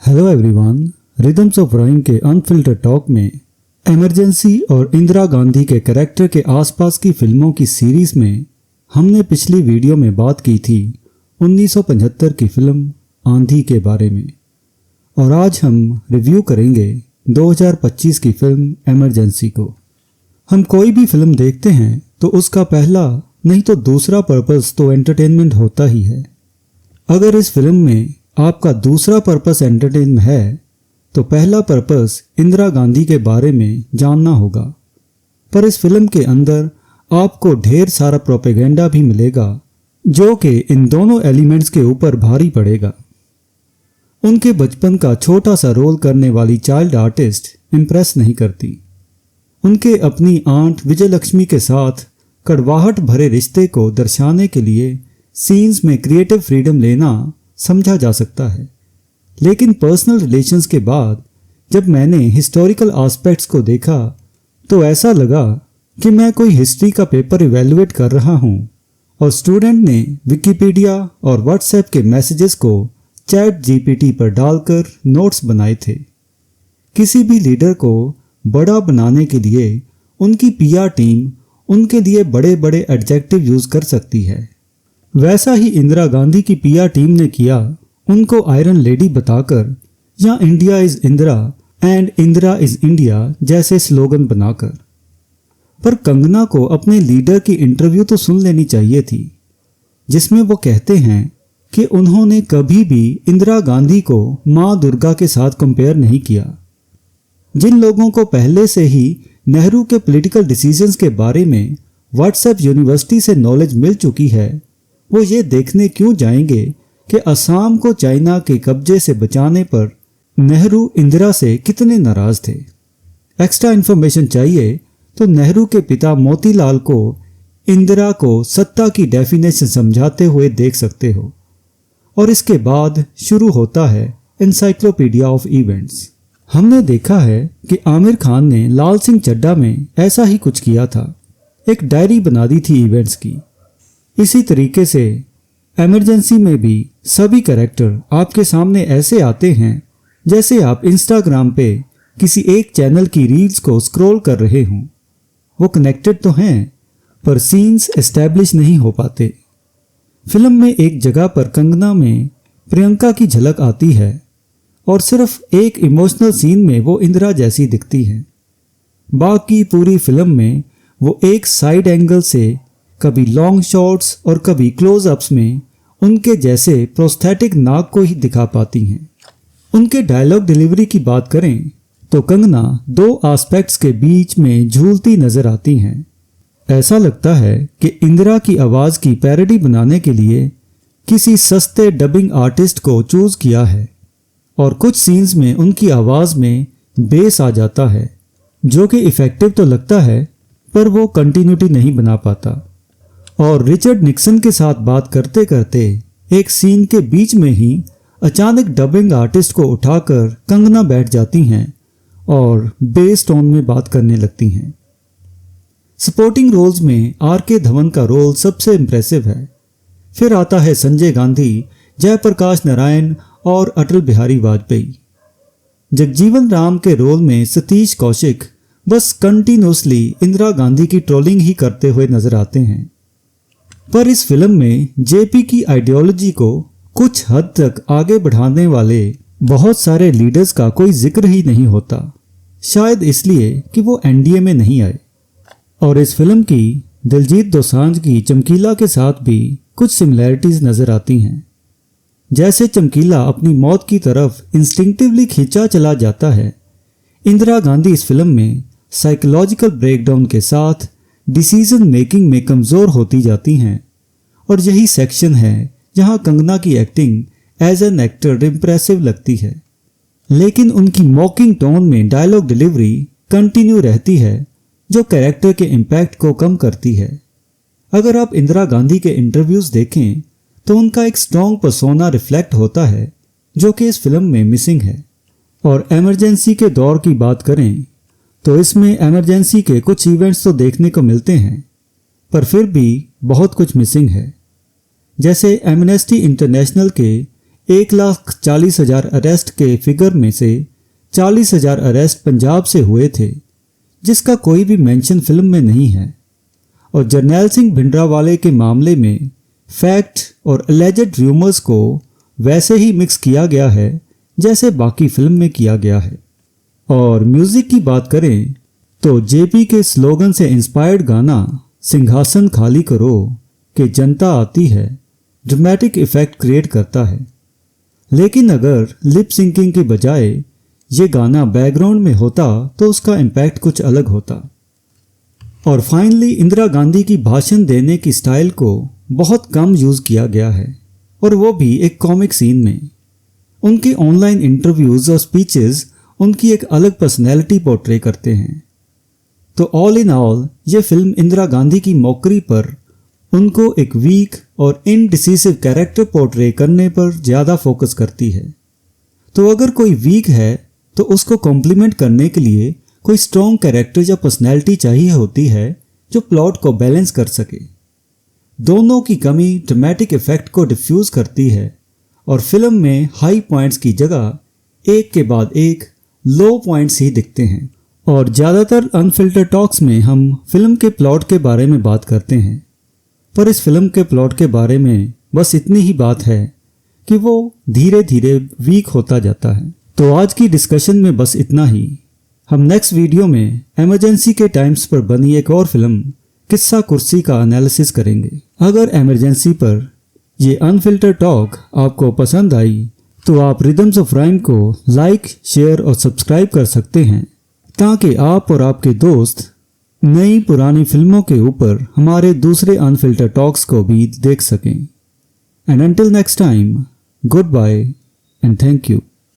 Hello everyone, rhythms of rhyme के unfiltered talk में emergency और इंदिरा गांधी के कैरेक्टर के आसपास की फिल्मों की सीरीज में हमने पिछली वीडियो में बात की थी 1975 की फिल्म आंधी के बारे में। और आज हम रिव्यू करेंगे 2025 की फिल्म इमरजेंसी को। हम कोई भी फिल्म देखते हैं तो उसका पहला नहीं तो दूसरा पर्पस तो एंटरटेनमेंट होता ही है। अगर इस फिल्म में आपका दूसरा पर्पस एंटरटेनमेंट है तो पहला पर्पस इंदिरा गांधी के बारे में जानना होगा। पर इस फिल्म के अंदर आपको ढेर सारा प्रोपेगेंडा भी मिलेगा जो कि इन दोनों एलिमेंट्स के ऊपर भारी पड़ेगा। उनके बचपन का छोटा सा रोल करने वाली चाइल्ड आर्टिस्ट इम्प्रेस नहीं करती। उनके अपनी आंट विजयलक्ष्मी के साथ कड़वाहट भरे रिश्ते को दर्शाने के लिए सीन्स में क्रिएटिव फ्रीडम लेना समझा जा सकता है। लेकिन पर्सनल रिलेशंस के बाद जब मैंने हिस्टोरिकल एस्पेक्ट्स को देखा तो ऐसा लगा कि मैं कोई हिस्ट्री का पेपर इवैल्यूएट कर रहा हूँ और स्टूडेंट ने विकिपीडिया और व्हाट्सएप के मैसेजेस को चैट जीपीटी पर डालकर नोट्स बनाए थे। किसी भी लीडर को बड़ा बनाने के लिए उनकी पीआर टीम उनके लिए बड़े बड़े एडजेक्टिव यूज कर सकती है। वैसा ही इंदिरा गांधी की पीआर टीम ने किया, उनको आयरन लेडी बताकर या India is Indira and Indira is India जैसे स्लोगन बनाकर। पर कंगना को अपने लीडर की इंटरव्यू तो सुन लेनी चाहिए थी जिसमें वो कहते हैं कि उन्होंने कभी भी इंदिरा गांधी को मां दुर्गा के साथ कंपेयर नहीं किया। जिन लोगों को पहले से ही नेहरू के पॉलिटिकल डिसीजंस के बारे में व्हाट्सएप यूनिवर्सिटी से नॉलेज मिल चुकी है, वो ये देखने क्यों जाएंगे कि असम को चाइना के कब्जे से बचाने पर नेहरू इंदिरा से कितने नाराज थे। एक्स्ट्रा इन्फॉर्मेशन चाहिए तो नेहरू के पिता मोतीलाल को इंदिरा को सत्ता की डेफिनेशन समझाते हुए देख सकते हो। और इसके बाद शुरू होता है एनसाइक्लोपीडिया ऑफ इवेंट्स। हमने देखा है कि आमिर खान ने लाल सिंह चड्ढा में ऐसा ही कुछ किया था, एक डायरी बना दी थी इवेंट्स की। इसी तरीके से इमरजेंसी में भी सभी कैरेक्टर आपके सामने ऐसे आते हैं जैसे आप इंस्टाग्राम पे किसी एक चैनल की रील्स को स्क्रॉल कर रहे हों। वो कनेक्टेड तो हैं पर सीन्स एस्टैब्लिश नहीं हो पाते। फिल्म में एक जगह पर कंगना में प्रियंका की झलक आती है और सिर्फ एक इमोशनल सीन में वो इंदिरा जैसी दिखती है। बाकी पूरी फिल्म में वो एक साइड एंगल से कभी लॉन्ग शॉट्स और कभी क्लोजअप्स में उनके जैसे प्रोस्थेटिक नाक को ही दिखा पाती हैं। उनके डायलॉग डिलीवरी की बात करें तो कंगना दो एस्पेक्ट्स के बीच में झूलती नजर आती हैं। ऐसा लगता है कि इंदिरा की आवाज की पैरोडी बनाने के लिए किसी सस्ते डबिंग आर्टिस्ट को चूज किया है और कुछ सीन्स में उनकी आवाज में बेस आ जाता है जो कि इफेक्टिव तो लगता है पर वो कंटिन्यूटी नहीं बना पाता। और रिचर्ड निक्सन के साथ बात करते करते एक सीन के बीच में ही अचानक डबिंग आर्टिस्ट को उठाकर कंगना बैठ जाती हैं और बेस टोन में बात करने लगती हैं। सपोर्टिंग रोल्स में आर.के. धवन का रोल सबसे इम्प्रेसिव है। फिर आता है संजय गांधी, जयप्रकाश नारायण और अटल बिहारी वाजपेयी। जगजीवन राम के रोल में सतीश कौशिक बस कंटिन्यूसली इंदिरा गांधी की ट्रोलिंग ही करते हुए नजर आते हैं। पर इस फिल्म में जेपी की आइडियोलॉजी को कुछ हद तक आगे बढ़ाने वाले बहुत सारे लीडर्स का कोई जिक्र ही नहीं होता, शायद इसलिए कि वो एनडीए में नहीं आए। और इस फिल्म की दिलजीत दोसांझ की चमकीला के साथ भी कुछ सिमिलैरिटीज नजर आती हैं। जैसे चमकीला अपनी मौत की तरफ इंस्टिंक्टिवली खींचा चला जाता है, इंदिरा गांधी इस फिल्म में साइकोलॉजिकल ब्रेकडाउन के साथ डिसीजन मेकिंग में कमज़ोर होती जाती हैं। और यही सेक्शन है जहां कंगना की acting as an actor impressive लगती है, लेकिन उनकी मॉकिंग टोन में डायलॉग डिलीवरी कंटिन्यू रहती है जो कैरेक्टर के इम्पैक्ट को कम करती है। अगर आप इंदिरा गांधी के इंटरव्यूज देखें तो उनका एक स्ट्रॉन्ग पर्सोना रिफ्लेक्ट होता है जो कि इस फिल्म में मिसिंग है। और इमरजेंसी के दौर की बात करें तो इसमें इमरजेंसी के कुछ इवेंट्स तो देखने को मिलते हैं पर फिर भी बहुत कुछ मिसिंग है। जैसे एमनेस्टी इंटरनेशनल के 1,40,000 अरेस्ट के फिगर में से 40,000 अरेस्ट पंजाब से हुए थे, जिसका कोई भी मेंशन फिल्म में नहीं है। और जरनैल सिंह भिंडरावाले के मामले में फैक्ट और एलिजेड र्यूमर्स को वैसे ही मिक्स किया गया है जैसे बाकी फिल्म में किया गया है। और म्यूजिक की बात करें तो जेपी के स्लोगन से इंस्पायर्ड गाना सिंहासन खाली करो कि जनता आती है ड्रामेटिक इफेक्ट क्रिएट करता है, लेकिन अगर लिप सिंकिंग के बजाय ये गाना बैकग्राउंड में होता तो उसका इम्पैक्ट कुछ अलग होता। और फाइनली इंदिरा गांधी की भाषण देने की स्टाइल को बहुत कम यूज़ किया गया है, और वो भी एक कॉमिक सीन में। उनके ऑनलाइन इंटरव्यूज़ और स्पीचेस उनकी एक अलग पर्सनैलिटी पोर्ट्रे करते हैं। तो ऑल इन ऑल ये फिल्म इंदिरा गांधी की मौकरी पर उनको एक वीक और इनडिसिसिव कैरेक्टर पोर्ट्रे करने पर ज़्यादा फोकस करती है। तो अगर कोई वीक है तो उसको कॉम्प्लीमेंट करने के लिए कोई स्ट्रॉन्ग कैरेक्टर या पर्सनैलिटी चाहिए होती है जो प्लॉट को बैलेंस कर सके। दोनों की कमी ड्रामेटिक इफेक्ट को डिफ्यूज़ करती है और फिल्म में हाई पॉइंट्स की जगह एक के बाद एक लो पॉइंट्स ही दिखते हैं। और ज़्यादातर अनफिल्टर टॉक्स में हम फिल्म के प्लॉट के बारे में बात करते हैं, पर इस फिल्म के प्लॉट के बारे में बस इतनी ही बात है कि वो धीरे धीरे वीक होता जाता है। तो आज की डिस्कशन में बस इतना ही। हम नेक्स्ट वीडियो में इमरजेंसी के टाइम्स पर बनी एक और फिल्म किस्सा कुर्सी का एनालिसिस करेंगे। अगर इमरजेंसी पर ये अनफिल्टर टॉक आपको पसंद आई तो आप रिदम्स ऑफ राइम को लाइक, शेयर और सब्सक्राइब कर सकते हैं, ताकि आप और आपके दोस्त नई पुरानी फिल्मों के ऊपर हमारे दूसरे अनफिल्टर टॉक्स को भी देख सकें। And until next time, good bye and thank you.